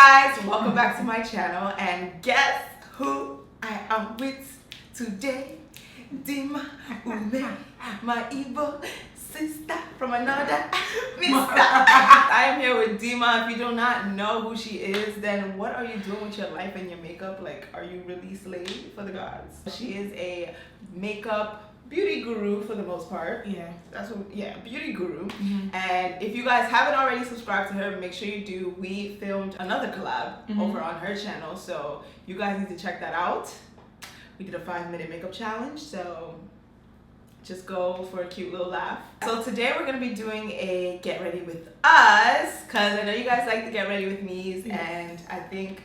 guys, welcome back to my channel, and guess who I am with today? Dimma Umeh, my evil sister from another mister. I am here with Dimma. If you do not know who she is, then what are you doing with your life and your makeup? Like, are you really slave for the gods? She is a makeup beauty guru for the most part. Beauty guru. And if you guys haven't already subscribed to her, make sure you do. We filmed another collab over on her channel, so you guys need to check that out. We did a 5-minute makeup challenge, so just go for a cute little laugh. So today we're gonna be doing a get ready with us, because I know you guys like to get ready with me, and I think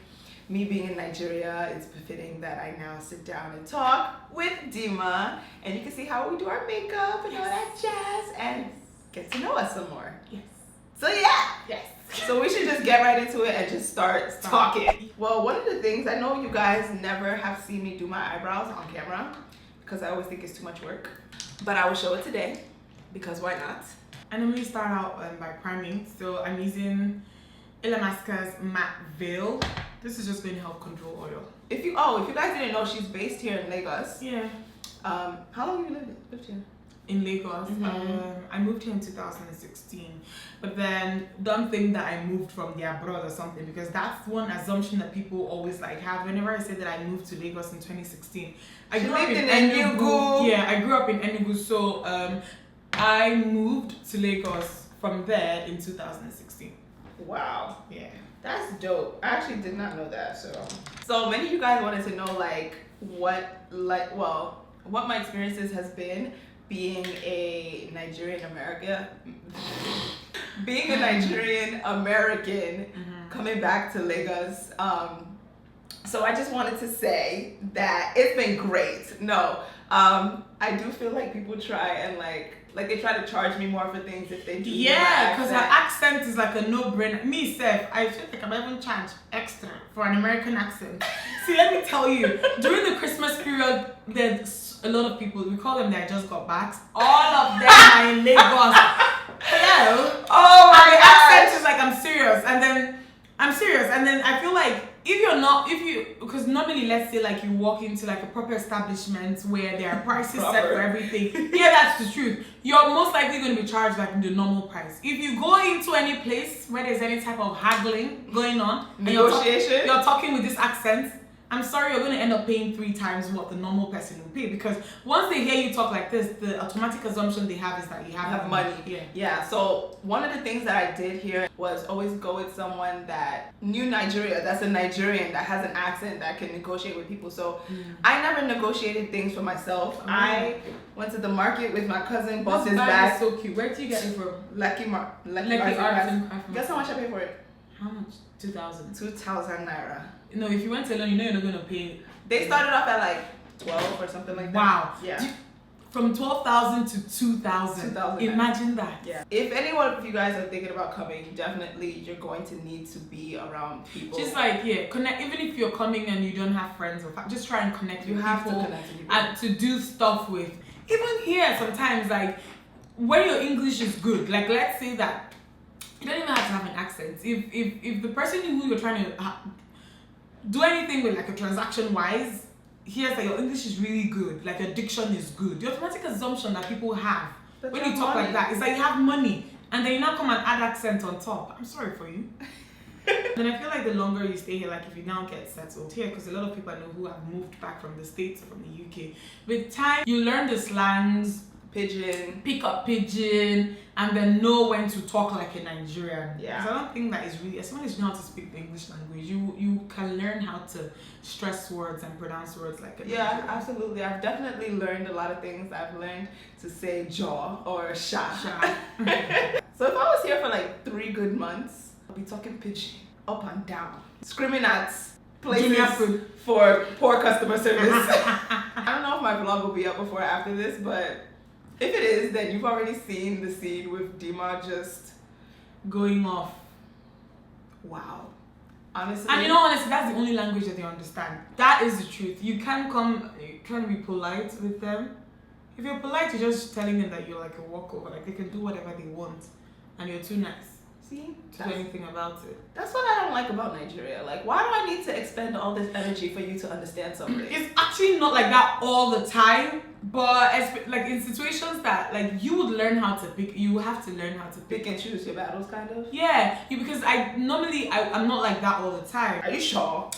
me being in Nigeria, it's befitting that I now sit down and talk with Dimma, and you can see how we do our makeup and all that jazz, and get to know us some more. So so we should just get right into it and just start talking. Well, one of the things, I know you guys never have seen me do my eyebrows on camera because I always think it's too much work, but I will show it today because why not? I normally start out by priming, so I'm using Ilamasca's matte veil. This is just going to help control oil. If you guys didn't know, she's based here in Lagos. How long have you lived here? In Lagos. I moved here in 2016, but then don't think that I moved from the abroad or something, because that's one assumption that people always like have whenever I say that I moved to Lagos in 2016. I grew up in Enugu. Yeah, I grew up in Enugu, so I moved to Lagos from there in 2016. Wow. Yeah. That's dope. I actually did not know that. So many of you guys wanted to know what my experiences has been being a Nigerian American coming back to Lagos. So I just wanted to say that it's been great. No, I do feel like people try and like they try to charge me more for things if they do. Yeah, because her accent is like a no-brainer. Me, Seth, I feel like I'm even charged extra for an American accent. See, let me tell you, during the Christmas period, there's a lot of people, we call them that just got backs. All of them are in Lagos. Hello. Oh my God. The accent is like, I'm serious, and then I feel like because normally, let's say like you walk into like a proper establishment where there are prices set for everything. Yeah, that's the truth. You're most likely going to be charged like the normal price. If you go into any place where there's any type of haggling going on, negotiation, you're talking with this accent, I'm sorry, you're going to end up paying 3 times what the normal person will pay, because once they hear you talk like this, the automatic assumption they have is that you have money. Yeah. So one of the things that I did here was always go with someone that knew Nigeria, that's a Nigerian, that has an accent, that can negotiate with people. So I never negotiated things for myself. I went to the market with my cousin, bought this bag. Is so cute. Where did you get it from? Lucky Arts and Crafts. Guess how much I paid for it? How much? 2,000. 2,000 naira. No, if you went alone, you know you're not going to pay. They started off at like 12 or something like that. Wow. Yeah. From 12,000 to 2,000. Imagine that. Yeah. If anyone of you guys are thinking about coming, definitely you're going to need to be around people. Just like, connect. Even if you're coming and you don't have friends, or just try and connect with people and to do stuff with. Even here, sometimes, like, when your English is good, like, let's say that you don't even have to have an accent. If the person who you're trying to do anything with, like a transaction wise, hears that your English is really good, like your diction is good, the automatic assumption that people have when you talk like that is that you have money, and then you now come and add accent on top. I'm sorry for you. And I feel like the longer you stay here, like if you now get settled here, because a lot of people I know who have moved back from the States or from the UK, with time you learn the slangs, pigeon, pick up pigeon, and then know when to talk like a Nigerian. Yeah. So I don't think that is really, as long as you know how to speak the English language, you can learn how to stress words and pronounce words like a Nigerian. Yeah, absolutely. I've definitely learned a lot of things. I've learned to say jaw or sha. So if I was here for like 3 good months, I'll be talking pidgin up and down, screaming at places for poor customer service. I don't know if my vlog will be up before or after this, but if it is, then you've already seen the scene with Dimma just going off. Wow. Honestly. And honestly, that's the only language that they understand. That is the truth. You can be polite with them. If you're polite, you're just telling them that you're like a walkover, like they can do whatever they want, and you're too nice. See? To do anything about it. That's what I don't like about Nigeria. Like, why do I need to expend all this energy for you to understand something? It's actually not like that all the time, but like in situations that like you would learn how to pick, you have to learn how to pick and choose your battles, kind of. Yeah, because I'm not like that all the time. Are you sure?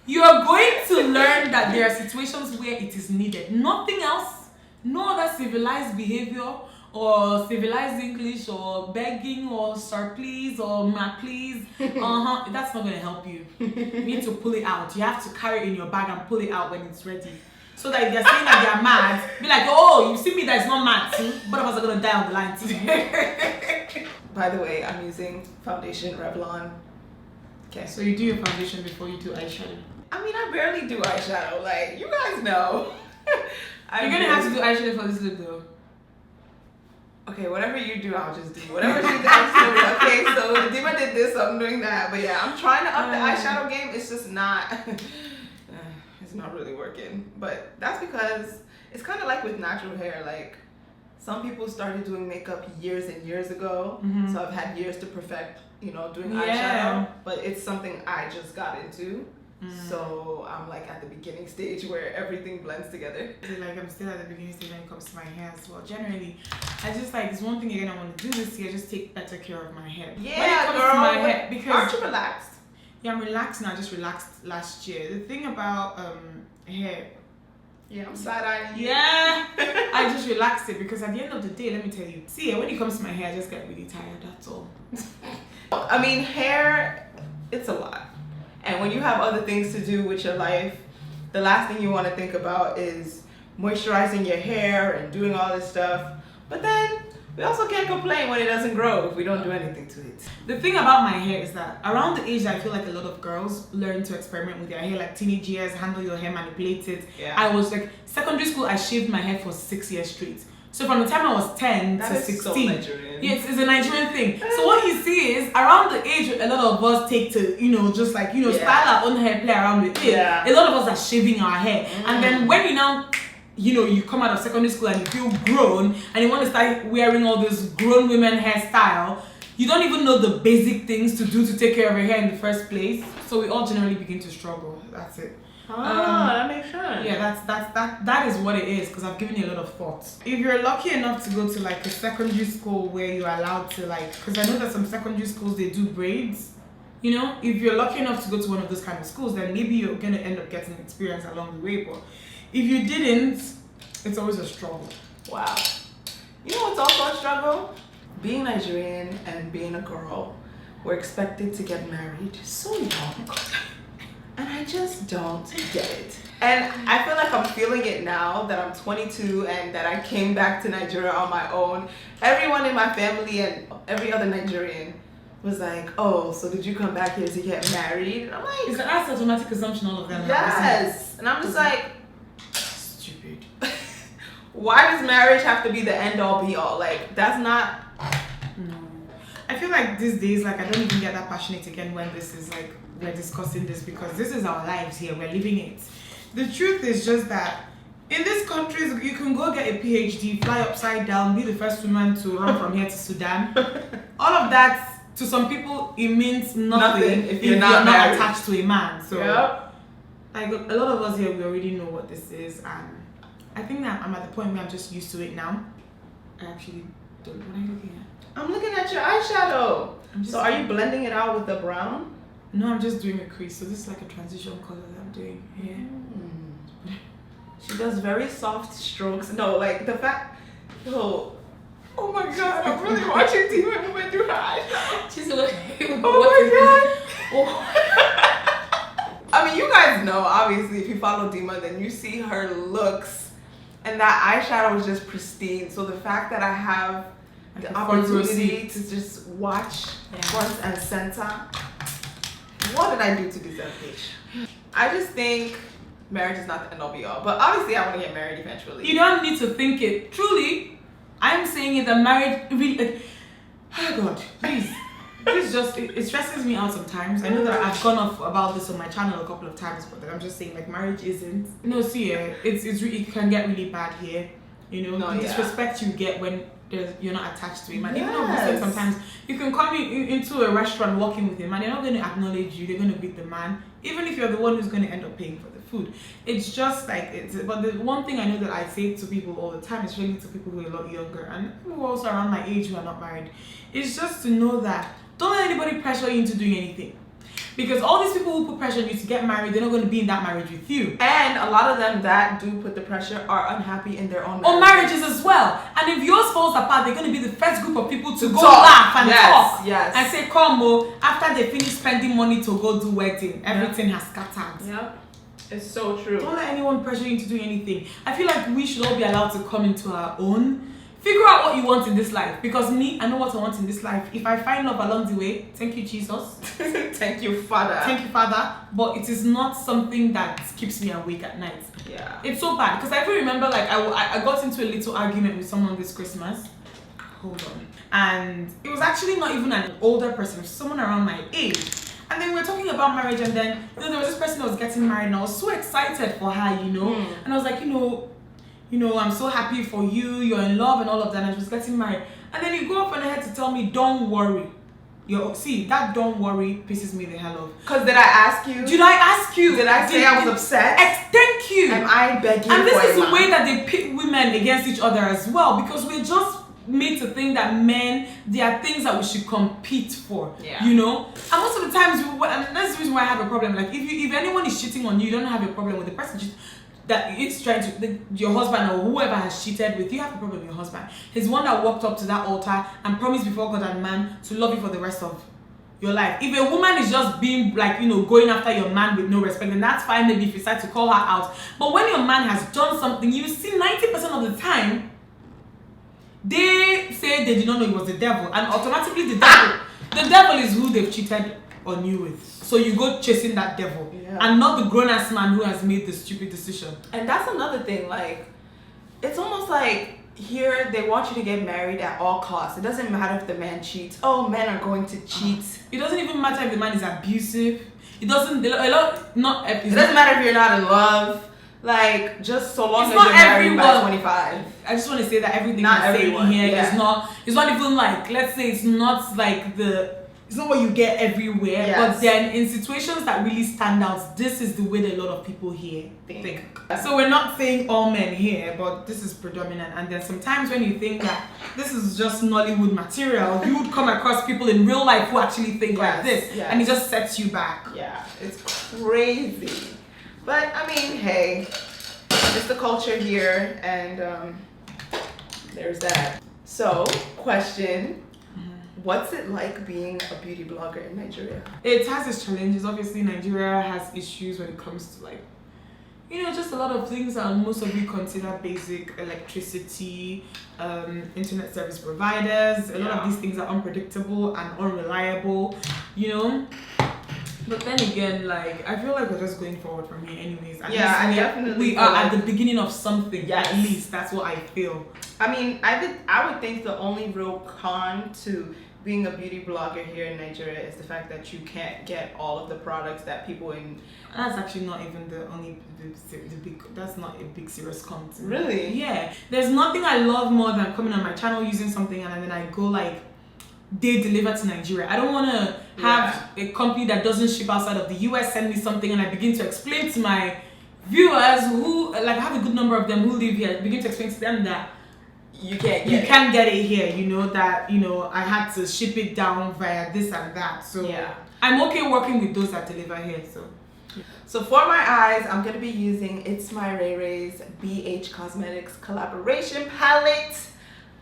You are going to learn that there are situations where it is needed. Nothing else. No other civilized behavior or civilized English or begging or sir please or ma please. That's not going to help you. You need to pull it out. You have to carry it in your bag and pull it out when it's ready. So that if they're saying that they're mad, be like, oh, you see me that is not mad. See? Both of us are going to die on the line too. By the way, I'm using foundation Revlon. Okay. So you do your foundation before you do eyeshadow? I mean, I barely do eyeshadow. Like, you guys know. You're going to have to do eyeshadow for this look though. Okay, whatever you do, I'll just do. Whatever she does, okay? So Dimma did this, so I'm doing that. But yeah, I'm trying to up the eyeshadow game. It's just not, it's not really working. But that's because it's kind of like with natural hair. Like, some people started doing makeup years and years ago. So I've had years to perfect, you know, doing eyeshadow. But it's something I just got into. So I'm like at the beginning stage where everything blends together. Like I'm still at the beginning stage when it comes to my hair as well. Generally, I just like, it's one thing again I want to do this year, just take better care of my hair. Yeah, when it comes girl, to my hair, because aren't you relaxed? Yeah, I'm relaxed now. I just relaxed last year. The thing about hair. Yeah, I'm side-eyeing you. Yeah, I just relaxed it because at the end of the day, let me tell you. See, when it comes to my hair, I just get really tired. That's all. I mean, hair, it's a lot. And when you have other things to do with your life, the last thing you want to think about is moisturizing your hair and doing all this stuff. But then we also can't complain when it doesn't grow if we don't do anything to it. The thing about my hair is that around the age that I feel like a lot of girls learn to experiment with their hair, like teenage years, handle your hair, manipulate it. Yeah. I was like, secondary school, I shaved my hair for 6 years straight. So from the time I was 10 to 16. So Nigerian. Yes, it's a Nigerian thing. So what you see is around the age a lot of us take to, you know, just like, you know, style our own hair, play around with it. Yeah. A lot of us are shaving our hair. And then when you now, you know, you come out of secondary school and you feel grown and you want to start wearing all this grown women hairstyle, you don't even know the basic things to do to take care of your hair in the first place. So we all generally begin to struggle. That's it. That makes sense. Yeah, that is what it is, because I've given you a lot of thoughts. If you're lucky enough to go to like a secondary school where you're allowed to like, because I know that some secondary schools they do braids, you know, if you're lucky enough to go to one of those kind of schools, then maybe you're gonna end up getting experience along the way. But if you didn't, it's always a struggle. Wow. You know what's also a struggle? Being Nigerian and being a girl, we're expected to get married so young. And I just don't get it. And I feel like I'm feeling it now that I'm 22 and that I came back to Nigeria on my own. Everyone in my family and every other Nigerian was like, oh, so did you come back here to get married? And I'm like... Is that automatic assumption all of them? Yes. And I'm just like... Stupid. Why does marriage have to be the end-all be-all? Like, that's not... No. I feel like these days, like, I don't even get that passionate again when this is like... we're discussing this, because this is our lives here, we're living it. The truth is just that in these countries you can go get a PhD, fly upside down, be the first woman to run from here to Sudan. All of that, to some people it means nothing if you're not attached to a man. So like a lot of us here, we already know what this is, and I think that I'm at the point where I'm just used to it now. I actually don't. What are you looking at? I'm looking at your eyeshadow. So are you blending it out with the brown? No, I'm just doing a crease. So this is like a transition color that I'm doing here. She does very soft strokes. No, like the fact. Oh my god! I'm really watching Dimma Umeh do her eyeshadow. She's looking. Oh my god! Oh. I mean, you guys know. Obviously, if you follow Dimma, then you see her looks, and that eyeshadow is just pristine. So the fact that I have like the opportunity to just watch front and center. What did I do to deserve this? I just think marriage is not the end all be all. But obviously I want to get married eventually. You don't need to think it. Truly, I'm saying it that marriage really... oh God, please. This just, it stresses me out sometimes. I know that I've gone off about this on my channel a couple of times, but I'm just saying like marriage isn't... No, see, it can get really bad here. You know, the disrespect you get when you're not attached to him. And even though sometimes you can come into a restaurant walking with him and they're not going to acknowledge you, they're going to beat the man, even if you're the one who's going to end up paying for the food. It's just like but the one thing I know that I say to people all the time, especially to people who are a lot younger and people who are also around my age who are not married, is just to know that don't let anybody pressure you into doing anything. Because all these people who put pressure on you to get married, they're not going to be in that marriage with you. And a lot of them that do put the pressure are unhappy in their own marriages. Or marriages as well. And if yours falls apart, they're going to be the first group of people to go laugh and talk. Yes. And say, come, after they finish spending money to go do wedding, everything has scattered. Yep. It's so true. Don't let anyone pressure you into doing anything. I feel like we should all be allowed to come into our own. Figure out what you want in this life. Because me, I know what I want in this life. If I find love along the way, thank you, Jesus. Thank you, Father. Thank you, Father. But it is not something that keeps me awake at night. Yeah. It's so bad. Because I even remember, like, I got into a little argument with someone this Christmas. Hold on. And it was actually not even an older person. It was someone around my age. And then we were talking about marriage. And then, there was this person that was getting married. And I was so excited for her, And I was like, I'm so happy for you, you're in love and all of that, and she was getting married. And then you go up on ahead to tell me, don't worry. That don't worry pisses me the hell off. Because did I ask you? Did I ask you? Did I say I was upset? Thank you. Am I begging And this is the man? way that they pit women against each other as well, because we're just made to think that men, there are things that we should compete for. Yeah. And most of the times, and that's the reason why I have a problem. Like, if anyone is cheating on you, you don't have a problem with the person that it's trying to, your husband or whoever has cheated with you, have a problem with your husband. He's one that walked up to that altar and promised before God and man to love you for the rest of your life. If a woman is just being like, going after your man with no respect, then that's fine, maybe if you decide to call her out. But when your man has done something, you see 90% of the time, they say they did not know it was the devil. And automatically the devil is who they've cheated on you with. So you go chasing that devil, and not the grown-ass man who has made the stupid decision. And that's another thing, like, it's almost like here they want you to get married at all costs. It doesn't matter if the man cheats. Oh, men are going to cheat. It doesn't even matter if the man is abusive. It doesn't matter if you're not in love. Like, just so long as you're married by 25. I just want to say that everything not I'm everyone, saying here is not even like, let's say it's not like it's not what you get everywhere, but then in situations that really stand out, this is the way that a lot of people here think. So we're not saying all men here, but this is predominant. And then sometimes when you think that this is just Nollywood material, you would come across people in real life who actually think like this, and it just sets you back. Yeah, it's crazy. But I mean, hey, it's the culture here, and there's that. So, question. What's it like being a beauty blogger in Nigeria? It has its challenges. Obviously, Nigeria has issues when it comes to like, just a lot of things that most of you consider basic: electricity, internet service providers. A lot of these things are unpredictable and unreliable, But then again, like, I feel like we're just going forward from here anyways. We are at the beginning of something. Yes. At least that's what I feel. I mean, I would think the only real con to being a beauty blogger here in Nigeria is the fact that you can't get all of the products that people in... That's actually not even that's not a big serious con. Really? Yeah. There's nothing I love more than coming on my channel using something and then I go like, they deliver to Nigeria. I don't want to have a company that doesn't ship outside of the US send me something and I begin to explain to my viewers who, like, I have a good number of them who live here, begin to explain to them that you can't get it here, I had to ship it down via this and that. So I'm okay working with those that deliver here. So for my eyes, I'm gonna be using It's My Ray Ray's BH Cosmetics collaboration palette.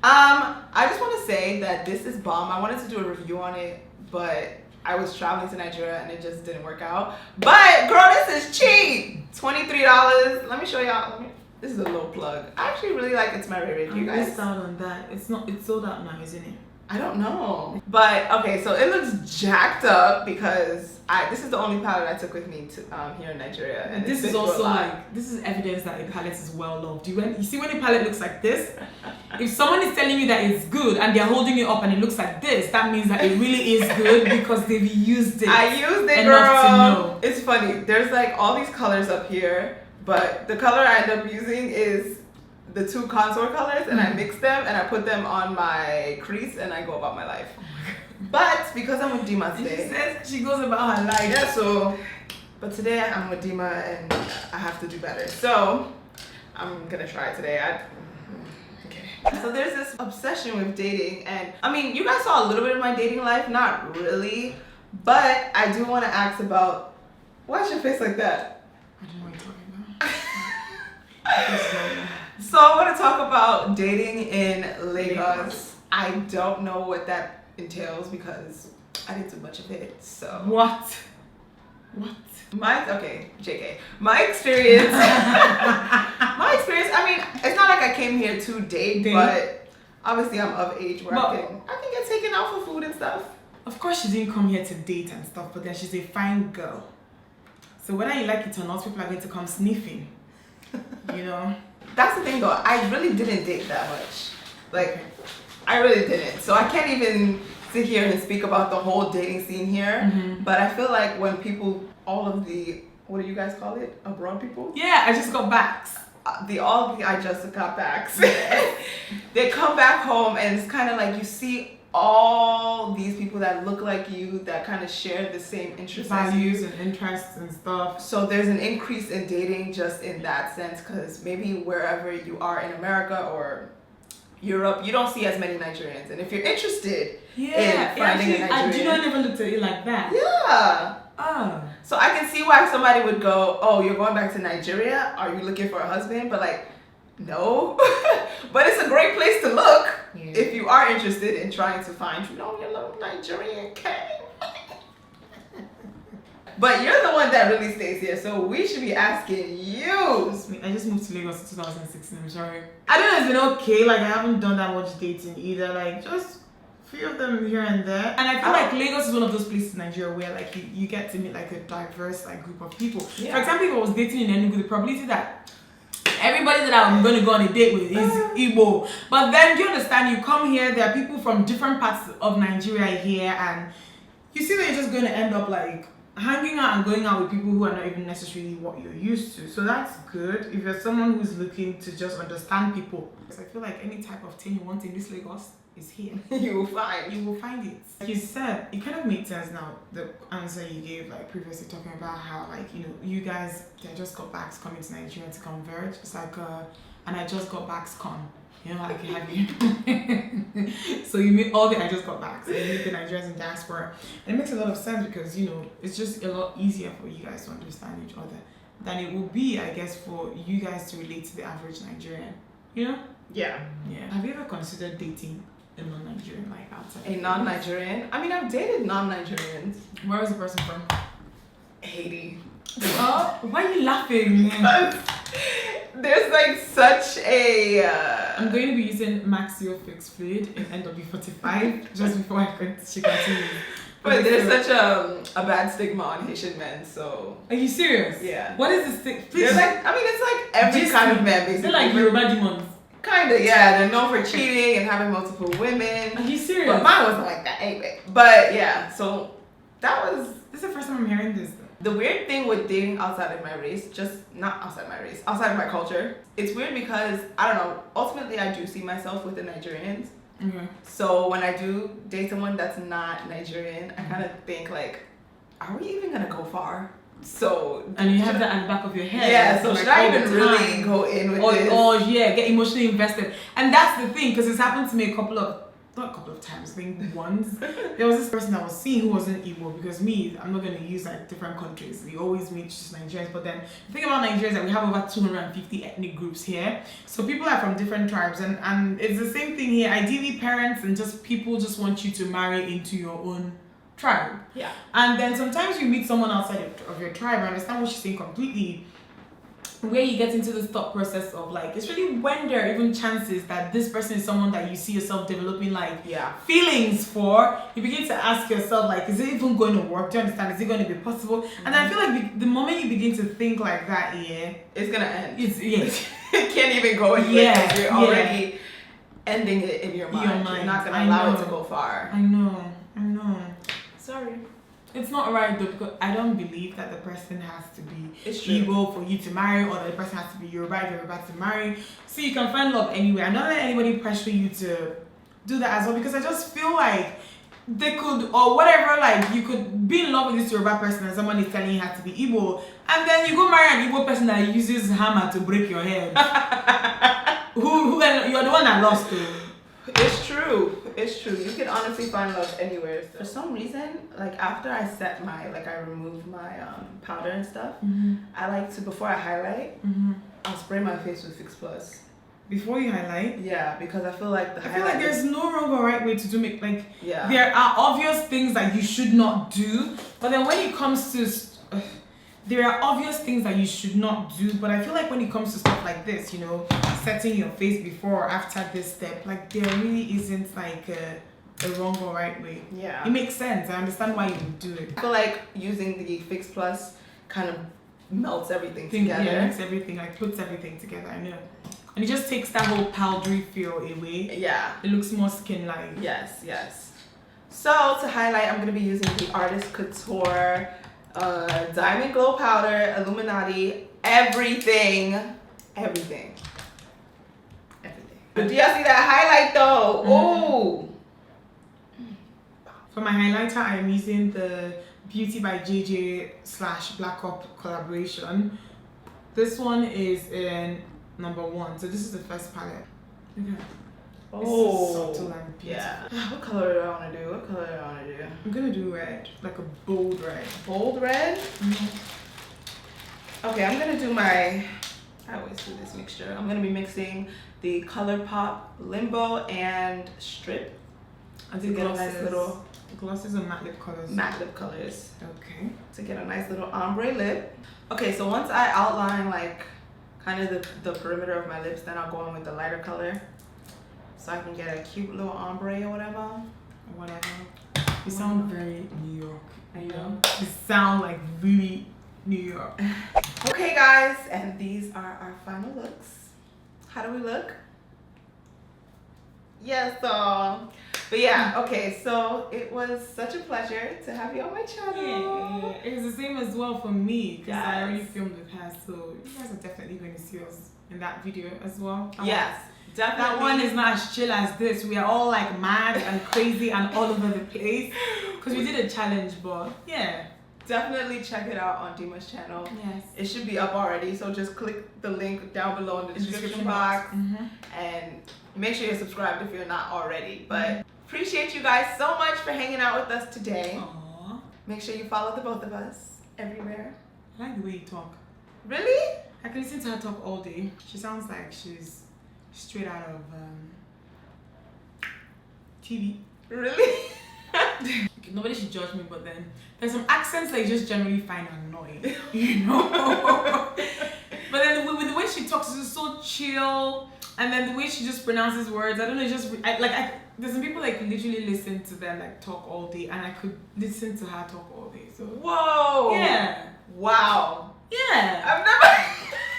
I just want to say that this is bomb. I wanted to do a review on it, but I was traveling to Nigeria and it just didn't work out. But girl, this is cheap. $23. Let me show y'all. This is a little plug. I actually really like It's My Ray Ray. You guys missed out on that. It's sold out now, isn't it? I don't know. But okay, so it looks jacked up because this is the only palette I took with me to here in Nigeria. And this is also like, this is evidence that a palette is well loved. You see when a palette looks like this, if someone is telling you that it's good and they're holding it up and it looks like this, that means that it really is good because they've used it. I used it, enough girl. to know. It's funny. There's like all these colors up here, but the color I end up using is the two contour colors and I mix them and I put them on my crease and I go about my life. But because I'm with Dimma today, she says she goes about her life. Yeah, so but today I'm with Dimma and I have to do better. So I'm gonna try it today. Okay. So there's this obsession with dating, and I mean, you guys saw a little bit of my dating life, not really, but I do want to ask about. Why's your face like that? I don't know what you're talking about. So I want to talk about dating in Lagos. I don't know what that entails because I didn't do much of it. So what? Okay, JK. My experience. I mean, it's not like I came here to date, but obviously I'm of age where I can get taken out for food and stuff. Of course, she didn't come here to date and stuff, but then she's a fine girl. So whether you like it or not, people are going to come sniffing. You know. That's the thing, though. I really didn't date that much. Like, I really didn't. So I can't even sit here and speak about the whole dating scene here. But I feel like when people, all of the, what do you guys call it? Abroad people? Yeah, I just got backs. I just got backs. They come back home and it's kind of like you see all these people that look like you that kind of share the same interests values and interests and stuff. So there's an increase in dating just in that sense, because maybe wherever you are in America or Europe, you don't see as many Nigerians, and if you're interested in finding a Nigerian, I never looked at it like that. Yeah. So I can see why somebody would go, oh, you're going back to Nigeria? Are you looking for a husband? But like, no. But it's a great place to look if you are interested in trying to find, your little Nigerian king. But you're the one that really stays here, so we should be asking you. I just moved to Lagos in 2016, I'm sorry. I don't know, it's been okay, like I haven't done that much dating either, like just few of them here and there. And I feel like Lagos is one of those places in Nigeria where like you get to meet like a diverse like group of people. For example, if I was dating in Enugu, the probability that everybody that I'm going to go on a date with is Igbo. But then, do you understand? You come here, there are people from different parts of Nigeria here, and you see that you're just going to end up like hanging out and going out with people who are not even necessarily what you're used to. So that's good if you're someone who's looking to just understand people. Because I feel like any type of thing you want in this Lagos is here. You will find it. Like you said, it kind of makes sense now, the answer you gave like previously, talking about how like, you guys, they just got backs coming to Nigeria to converge. It's like and I just got backs con. Like have you so you meet all the I just got backs and you meet the Nigerians in diaspora. And it makes a lot of sense because it's just a lot easier for you guys to understand each other than it will be, I guess, for you guys to relate to the average Nigerian. Yeah. Have you ever considered dating a non-Nigerian, like outside? A non-Nigerian? I mean, I've dated non-Nigerians. Where was the person from? Haiti. Oh, why are you laughing? Because there's like such a... I'm going to be using Maxio Fixed Fluid in NW45 just before she continues. But there's such a bad stigma on Haitian men, so... Are you serious? Yeah. What is the stigma? It's like every kind of man, basically. They're like Yoruba demons. Kinda, yeah. They're known for cheating and having multiple women. Are you serious? But mine wasn't like that anyway. But yeah, so that was... This is the first time I'm hearing this. The weird thing with dating outside of my race, outside of my culture, it's weird because, I don't know, ultimately I do see myself with the Nigerians. Okay. So when I do date someone that's not Nigerian, I kind of think like, are we even gonna go far? So and you have that at the back of your head. Yeah. So should I even really go in with this? Or get emotionally invested? And that's the thing, because it's happened to me not a couple of times, I think once. There was this person I was seeing who wasn't Igbo, because I'm not going to use like different countries. We always meet just Nigerians, but then the thing about Nigeria is that we have over 250 ethnic groups here. So people are from different tribes, and it's the same thing here. Ideally, parents and just people just want you to marry into your own tribe. Yeah. And then sometimes you meet someone outside of your tribe. I understand what she's saying completely. Where you get into this thought process of like, it's really when there are even chances that this person is someone that you see yourself developing like feelings for, you begin to ask yourself like, is it even going to work? Do you understand? Is it going to be possible? Mm-hmm. And I feel like the moment you begin to think like that, it's gonna end. It can't even go anywhere because you're already ending it in your mind. You're not gonna allow it to go far. I know. Sorry. It's not right though, because I don't believe that the person has to be Igbo for you to marry, or that the person has to be Yoruba to marry. So you can find love anywhere. And don't let anybody pressure you to do that as well, because I just feel like they could, or whatever, like you could be in love with this Yoruba person and someone is telling you have to be Igbo, and then you go marry an Igbo person that uses hammer to break your head. who you're the one that lost to. It's true. It's true. You can honestly find love anywhere. For some reason, like after I set my, like I remove my powder and stuff, I like to, before I highlight, I'll spray my face with Fix Plus. Before you highlight? Yeah, because I feel like I feel like there's no wrong or right way to do it. Like, there are obvious things that you should not do, but then when it comes to there are obvious things that you should not do, but I feel like when it comes to stuff like this, you know, setting your face before or after this step, like there really isn't like a wrong or right way. Yeah. It makes sense. I understand why you would do it. I feel like using the Fix Plus kind of melts everything together. Yeah, makes everything, like puts everything together, I know. And it just takes that whole powdery feel away. Yeah. It looks more skin-like. Yes, yes. So to highlight, I'm going to be using the Artist Couture Diamond Glow Powder, Illuminati, everything. But do y'all see that highlight though? Ooh. For my highlighter, I am using the Beauty by JJ / Black Up collaboration. This one is in #1. So this is the first palette. Okay. Oh, subtle and beautiful. Yeah. What color do I want to do? I'm gonna do red, like a bold red. Bold red? Okay, I'm gonna do I always do this mixture. I'm gonna be mixing the ColourPop Limbo and Strip. And to get a nice little glosses or matte lip colors? Matte lip colors. Okay. To get a nice little ombre lip. Okay, so once I outline like kind of the perimeter of my lips, then I'll go in with the lighter color, so I can get a cute little ombre or whatever. You sound very New York. I know. You sound like really New York. Okay guys, and these are our final looks. How do we look? Yes, but yeah, okay, so it was such a pleasure to have you on my channel. Yeah, it was the same as well for me, because I already filmed with her, so you guys are definitely going to see us in that video as well. Yes, definitely. That one is not as chill as this. We are all like mad and crazy and all over the place, because we did a challenge, but yeah. Definitely check it out on Dimma's channel. Yes. It should be up already, so just click the link down below in the description box. And make sure you're subscribed if you're not already. But appreciate you guys so much for hanging out with us today. Aww. Make sure you follow the both of us everywhere. I like the way you talk. Really? I can listen to her talk all day. She sounds like she's straight out of TV. Really? Nobody should judge me, but then there's some accents that you just generally find annoying, you know? But then with the way she talks, it's just so chill, and then the way she just pronounces words, I don't know, there's some people like literally listen to them like talk all day, and I could listen to her talk all day. So whoa. Yeah. Wow. Yeah. I've never.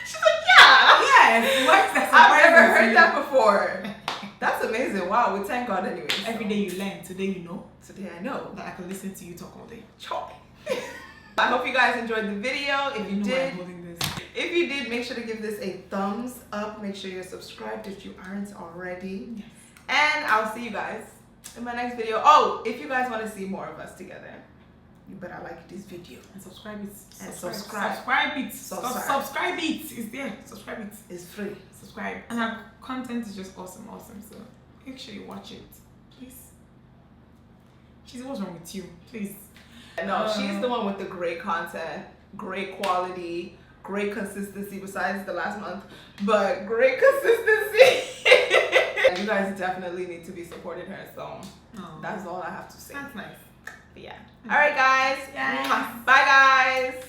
She's like, yeah. Yes. I've never heard that before. That's amazing. Wow, we thank God anyway. Every day you learn. Today you know. Today I know. That I can listen to you talk all day. I hope you guys enjoyed the video. If you did, I'm holding this. If you did, make sure to give this a thumbs up. Make sure you're subscribed if you aren't already. Yes. And I'll see you guys in my next video. Oh, if you guys want to see more of us together, you better like this video. And subscribe it. Subscribe it. Subscribe it. It's there. Subscribe it. It's free. Subscribe. And our content is just awesome. So make sure you watch it. Please. Chizi, what's wrong with you? Please. No, she's the one with the great content, great quality, great consistency besides the last month, but great consistency. And you guys definitely need to be supporting her, so that's all I have to say. That's nice. But yeah. All right, guys. Yes. Bye, guys.